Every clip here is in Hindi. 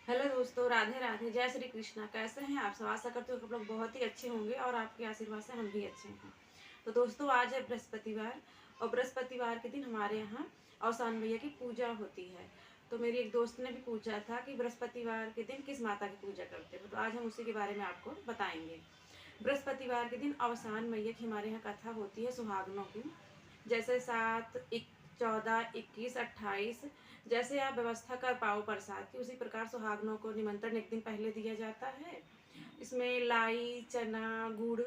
हेलो दोस्तों, राधे राधे, जय श्री कृष्णा। कैसे हैं आप सब? आशा करते हो कि आप लोग बहुत ही अच्छे होंगे और आपके आशीर्वाद से हम भी अच्छे हैं। तो दोस्तों, आज है बृहस्पतिवार और बृहस्पतिवार के दिन हमारे यहाँ अवसान मैया की पूजा होती है। तो मेरी एक दोस्त ने भी पूछा था कि बृहस्पतिवार के दिन किस माता की पूजा करते हो, तो आज हम उसी के बारे में आपको बताएंगे। बृहस्पतिवार के दिन अवसान मैया की हमारे यहाँ कथा होती है सुहागनों की। जैसे 7, 14, 21, 28 जैसे आप व्यवस्था कर पाओ प्रसाद की, उसी प्रकार सुहागनों को निमंत्रण एक दिन पहले दिया जाता है। इसमें लाई, चना, गुड़,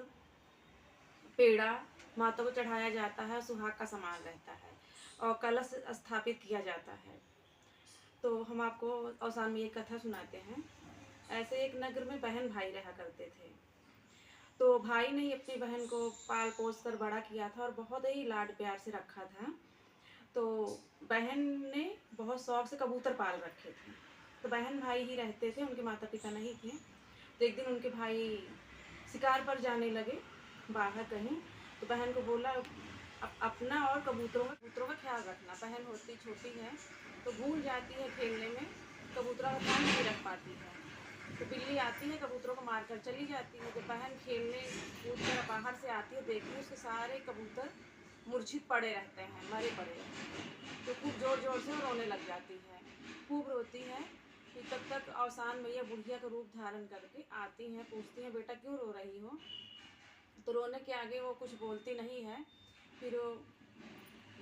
पेड़ा माता को चढ़ाया जाता है, सुहाग का सामान रहता है और कलश स्थापित किया जाता है। तो हम आपको अवसान में ये कथा सुनाते हैं। ऐसे एक नगर में बहन भाई रहा करते थे। तो भाई ने ही अपनी बहन को पाल पोस कर बड़ा किया था और बहुत ही लाड प्यार से रखा था। तो बहन ने बहुत शौक से कबूतर पाल रखे थे। तो बहन भाई ही रहते थे, उनके माता पिता नहीं थे। तो एक दिन उनके भाई शिकार पर जाने लगे बाहर कहीं। तो बहन को बोला, अपना और कबूतरों का ख्याल रखना। बहन होती छोटी है तो भूल जाती है खेलने में, कबूतरों का ध्यान नहीं रख पाती है। तो बिल्ली आती है, कबूतरों को मार कर चली जाती है। जब बहन खेलने कूद कर बाहर से आती है, देखती है उसके सारे कबूतर मूर्छित पड़े रहते हैं, मरे पड़े रहते हैं। तो खूब ज़ोर ज़ोर से वो रोने लग जाती है, खूब रोती है। फिर तब तक अवसान मैया बुढ़िया का रूप धारण करके आती हैं, पूछती हैं, बेटा क्यों रो रही हो? तो रोने के आगे वो कुछ बोलती नहीं है। फिर वो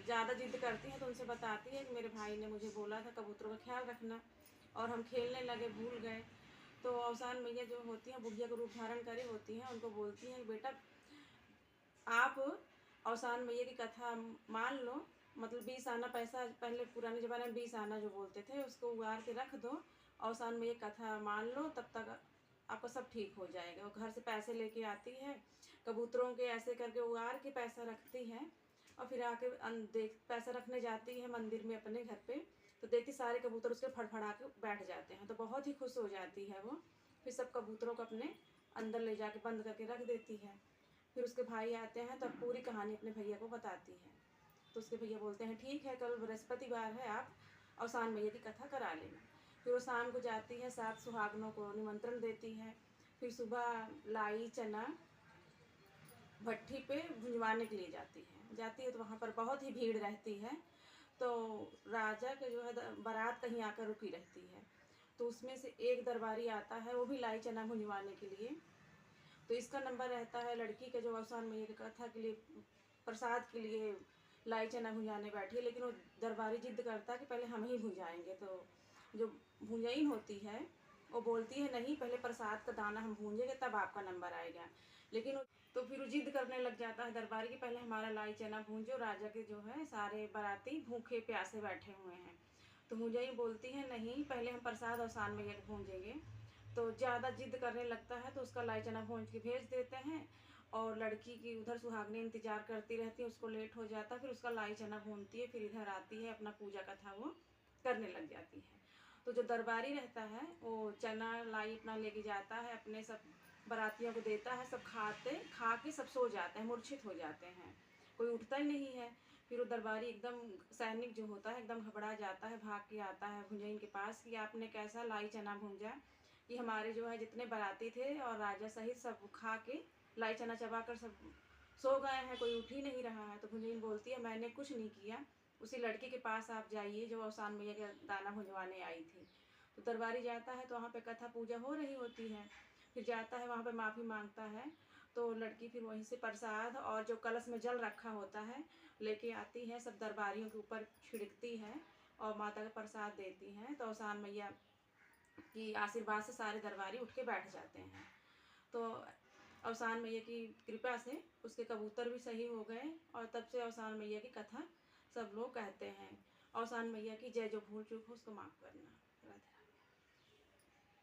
ज़्यादा जिद करती हैं तो उनसे बताती है कि मेरे भाई ने मुझे बोला था कबूतरों का ख्याल रखना, और हम खेलने लगे, भूल गए। तो अवसान मैया जो होती हैं, बुढ़िया का रूप धारण करे होती हैं, उनको बोलती हैं, बेटा आप अवसान मैया की कथा मान लो, मतलब 20 आना पैसा, पहले पुराने ज़माने में 20 आना जो बोलते थे, उसको उगार के रख दो। अवसान मैया की कथा मान लो, तब तक आपका सब ठीक हो जाएगा। वो घर से पैसे लेके आती है, कबूतरों के ऐसे करके उगार के पैसा रखती है, और फिर आके देख पैसा रखने जाती है मंदिर में अपने घर पे। तो देखती सारे कबूतर उसके फड़फड़ा के बैठ जाते हैं, तो बहुत ही खुश हो जाती है वो। फिर सब कबूतरों को अपने अंदर ले जाके बंद करके रख देती है। फिर उसके भाई आते हैं, तब पूरी कहानी अपने भैया को बताती है। तो उसके भैया बोलते हैं, ठीक है, कल बृहस्पतिवार है, आप अवसान मैया की कथा करा लेना। फिर वो शाम को जाती है, 7 सुहागनों को निमंत्रण देती है। फिर सुबह लाई, चना भट्ठी पे भुंजवाने के लिए जाती है तो वहाँ पर बहुत ही भीड़ रहती है। तो राजा के जो है बारात कहीं आकर रुकी रहती है। तो उसमें से एक दरबारी आता है, वो भी लाई चना भुंजवाने के लिए। तो इसका नंबर रहता है लड़की के, जो अवसान मैया की कथा के लिए प्रसाद के लिए लाई चना भुंजाने बैठी है, लेकिन वो दरबारी जिद करता है कि पहले हम ही भुंजाएंगे। तो जो भुंजाइन होती है वो बोलती है, नहीं, पहले प्रसाद का दाना हम भूंजेंगे तब आपका नंबर आएगा। लेकिन तो फिर वो जिद करने लग जाता है दरबारी कि पहले हमारा लाई चना भूंजो, राजा के जो है सारे बाराती भूखे प्यासे बैठे हुए हैं। तो मुझे बोलती है, नहीं, पहले हम प्रसाद अवसान मैया को भूंजेंगे। तो ज़्यादा जिद करने लगता है तो उसका लाई चना भूंज के भेज देते हैं, और लड़की की उधर सुहागनी इंतजार करती रहती है, उसको लेट हो जाता है। फिर उसका लाई चना भूनती है, फिर इधर आती है, अपना पूजा कथा वो करने लग जाती है। तो जो दरबारी रहता है वो चना लाई अपना लेके जाता है, अपने सब बारातियों को देता है। सब खा के सब सो जाते हैं, मूर्छित हो जाते हैं, कोई उठता ही नहीं है। फिर वो दरबारी एकदम, सैनिक जो होता है, एकदम घबरा जाता है, भाग के आता है भुंजैन के पास कि आपने कैसा लाई चना भूंजा कि हमारे जो है जितने बाराती थे और राजा सहित सब खा के लाई चना चबा कर सब सो गए हैं, कोई उठ ही नहीं रहा है। तो भुंजैन बोलती है, मैंने कुछ नहीं किया, उसी लड़की के पास आप जाइए जो अवसान मैया का दाना भुंजवाने आई थी। तो दरबारी जाता है तो वहाँ पे कथा पूजा हो रही होती है। फिर जाता है वहाँ पे माफ़ी मांगता है। तो लड़की फिर वहीं से प्रसाद और जो कलश में जल रखा होता है लेके आती है, सब दरबारियों के ऊपर छिड़कती है और माता का प्रसाद देती हैं। तो अवसान मैया की आशीर्वाद से सारे दरबारी उठ के बैठ जाते हैं। तो अवसान मैया की कृपा से उसके कबूतर भी सही हो गए, और तब से अवसान मैया की कथा सब लोग कहते हैं। अवसान मैया की जय, जो भूल चूक हो उसको माफ़ करना। राधे।